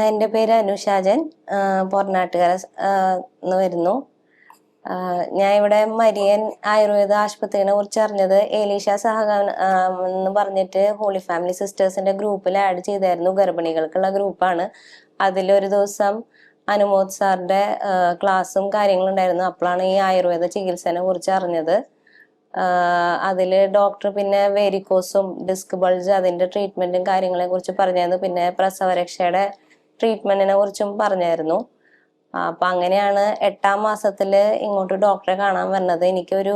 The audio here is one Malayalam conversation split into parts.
എൻ്റെ പേര് അനുഷാജൻ. പൊറനാട്ടുകര എന്ന് വരുന്നു. ഞാൻ ഇവിടെ മരിയൻ ആയുർവേദ ആശുപത്രിനെ കുറിച്ച് അറിഞ്ഞത് ഏലീഷ സഹകാൻ എന്ന് പറഞ്ഞിട്ട് ഹോളി ഫാമിലി സിസ്റ്റേഴ്സിന്റെ ഗ്രൂപ്പിൽ ആഡ് ചെയ്തായിരുന്നു. ഗർഭിണികൾക്കുള്ള ഗ്രൂപ്പാണ്. അതിലൊരു ദിവസം അനുമോദ് സാറിന്റെ ക്ലാസ്സും കാര്യങ്ങളും ഉണ്ടായിരുന്നു. അപ്പോഴാണ് ഈ ആയുർവേദ ചികിത്സനെ കുറിച്ച് അറിഞ്ഞത്. അതിൽ ഡോക്ടർ പിന്നെ വേരിക്കോസും ഡിസ്ക് ബൾജ് അതിന്റെ ട്രീറ്റ്മെന്റും കാര്യങ്ങളെ കുറിച്ച് പറഞ്ഞായിരുന്നു. പിന്നെ പ്രസവരക്ഷയുടെ ട്രീറ്റ്മെന്റിനെ കുറിച്ചും പറഞ്ഞായിരുന്നു. അപ്പൊ അങ്ങനെയാണ് 8ാം മാസത്തില് ഇങ്ങോട്ട് ഡോക്ടറെ കാണാൻ വന്നത്. എനിക്കൊരു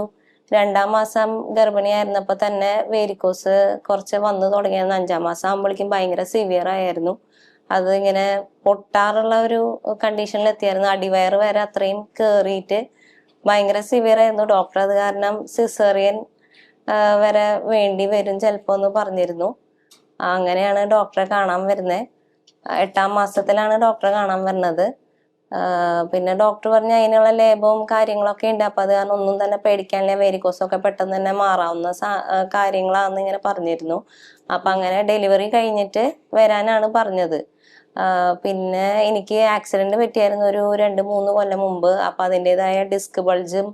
2ാം മാസം ഗർഭിണിയായിരുന്നപ്പോ തന്നെ വേരിക്കോസ് കുറച്ച് വന്നു തുടങ്ങിയത്. 5ാം മാസം ആകുമ്പോഴേക്കും ഭയങ്കര സിവിയർ ആയിരുന്നു. അത് ഇങ്ങനെ പൊട്ടാറുള്ള ഒരു കണ്ടീഷനിൽ എത്തിയായിരുന്നു. അടിവയറ് വരെ അത്രയും കേറിയിട്ട് ഭയങ്കര സിവിയർ ആയിരുന്നു. ഡോക്ടർ അത് കാരണം സിസേറിയൻ വരെ വേണ്ടി വരും ചിലപ്പോ എന്ന് പറഞ്ഞിരുന്നു. അങ്ങനെയാണ് ഡോക്ടറെ കാണാൻ വരുന്നത്. 8ാം മാസത്തിലാണ് ഡോക്ടറെ കാണാൻ വരുന്നത്. പിന്നെ ഡോക്ടർ പറഞ്ഞ അതിനുള്ള ലേബവും കാര്യങ്ങളൊക്കെ ഉണ്ട്. അപ്പൊ അത് കാരണം ഒന്നും തന്നെ പേടിക്കാനില്ല, വേരിക്കോസൊക്കെ പെട്ടെന്ന് തന്നെ മാറാവുന്ന കാര്യങ്ങളാണെന്ന് ഇങ്ങനെ പറഞ്ഞിരുന്നു. അപ്പൊ അങ്ങനെ ഡെലിവറി കഴിഞ്ഞിട്ട് വരാനാണ് പറഞ്ഞത്. പിന്നെ എനിക്ക് ആക്സിഡന്റ് പറ്റിയായിരുന്നു ഒരു 2-3 കൊല്ലം മുമ്പ്. അപ്പൊ അതിൻ്റെതായ ഡിസ്ക് ബൾജും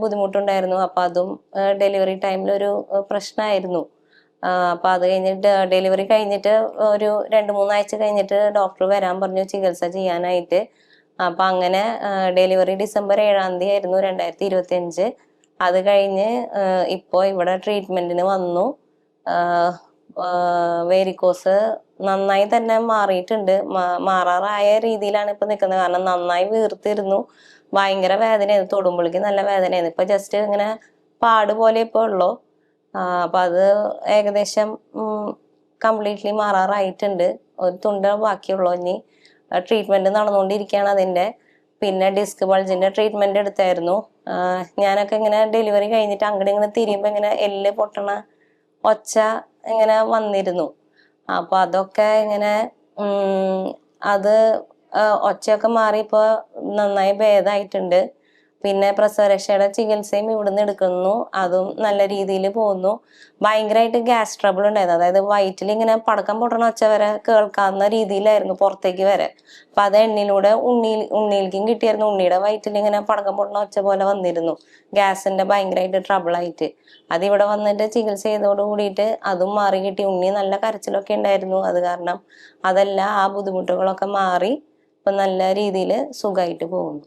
ബുദ്ധിമുട്ടുണ്ടായിരുന്നു. അപ്പൊ അതും ഡെലിവറി ടൈമിൽ ഒരു പ്രശ്നമായിരുന്നു. അപ്പൊ അത് കഴിഞ്ഞിട്ട് ഡെലിവറി കഴിഞ്ഞിട്ട് ഒരു 2-3 ആഴ്ച കഴിഞ്ഞിട്ട് ഡോക്ടർ വരാൻ പറഞ്ഞു ചികിത്സ ചെയ്യാനായിട്ട്. അപ്പൊ അങ്ങനെ ഡെലിവറി ഡിസംബർ 7-ാം തീയതി ആയിരുന്നു 2025. അത് കഴിഞ്ഞ് ഇപ്പോ ഇവിടെ ട്രീറ്റ്മെന്റിന് വന്നു. വേരിക്കോസ് നന്നായി തന്നെ മാറിയിട്ടുണ്ട്. മാറാറായ രീതിയിലാണ് ഇപ്പൊ നിൽക്കുന്നത്. കാരണം നന്നായി വീർത്തിരുന്നു. ഭയങ്കര വേദനയായിരുന്നു. തൊടുമ്പോഴേക്ക് നല്ല വേദനയായിരുന്നു. ഇപ്പൊ ജസ്റ്റ് ഇങ്ങനെ പാട് പോലെ ഇപ്പൊ ഉള്ളു. അപ്പൊ അത് ഏകദേശം കംപ്ലീറ്റ്ലി മാറാറായിട്ടുണ്ട്. ഒരു തുണ്ട് ബാക്കിയുള്ളൂ. ഇനി ട്രീറ്റ്മെന്റ് നടന്നുകൊണ്ടിരിക്കുകയാണ് അതിന്റെ. പിന്നെ ഡിസ്ക് ബൾജിന്റെ ട്രീറ്റ്മെന്റ് എടുത്തായിരുന്നു. ഞാനൊക്കെ ഇങ്ങനെ ഡെലിവറി കഴിഞ്ഞിട്ട് അങ്ങോട്ട് ഇങ്ങനെ തിരിയുമ്പോ ഇങ്ങനെ എല്ല് പൊട്ടണ ഒച്ച ഇങ്ങനെ വന്നിരുന്നു. അപ്പൊ അതൊക്കെ ഇങ്ങനെ അത് ഒച്ചയൊക്കെ മാറി ഇപ്പൊ നന്നായി ഭേദമായിട്ടുണ്ട്. പിന്നെ പ്രസവരക്ഷയുടെ ചികിത്സയും ഇവിടുന്ന് എടുക്കുന്നു. അതും നല്ല രീതിയിൽ പോകുന്നു. ഭയങ്കരമായിട്ട് ഗ്യാസ് ട്രബിൾ ഉണ്ടായിരുന്നു. അതായത് വയറ്റിൽ ഇങ്ങനെ പടക്കം പൊട്ടണ ഒച്ച വരെ കേൾക്കാവുന്ന രീതിയിലായിരുന്നു പുറത്തേക്ക് വരെ. അപ്പൊ അത് എണ്ണിലൂടെ ഉണ്ണിയിലേക്കും കിട്ടിയായിരുന്നു. ഉണ്ണിയുടെ വയറ്റിൽ ഇങ്ങനെ പടക്കം പൊട്ടണ ഒച്ച പോലെ വന്നിരുന്നു. ഗ്യാസിന്റെ ഭയങ്കരമായിട്ട് ട്രബിളായിട്ട് അതിവിടെ വന്നിട്ട് ചികിത്സ ചെയ്തോട് കൂടിയിട്ട് അതും മാറി കിട്ടി. ഉണ്ണി നല്ല കരച്ചിലൊക്കെ ഉണ്ടായിരുന്നു. അത് കാരണം അതെല്ലാം ആ ബുദ്ധിമുട്ടുകളൊക്കെ മാറി ഇപ്പൊ നല്ല രീതിയിൽ സുഖമായിട്ട് പോകുന്നു.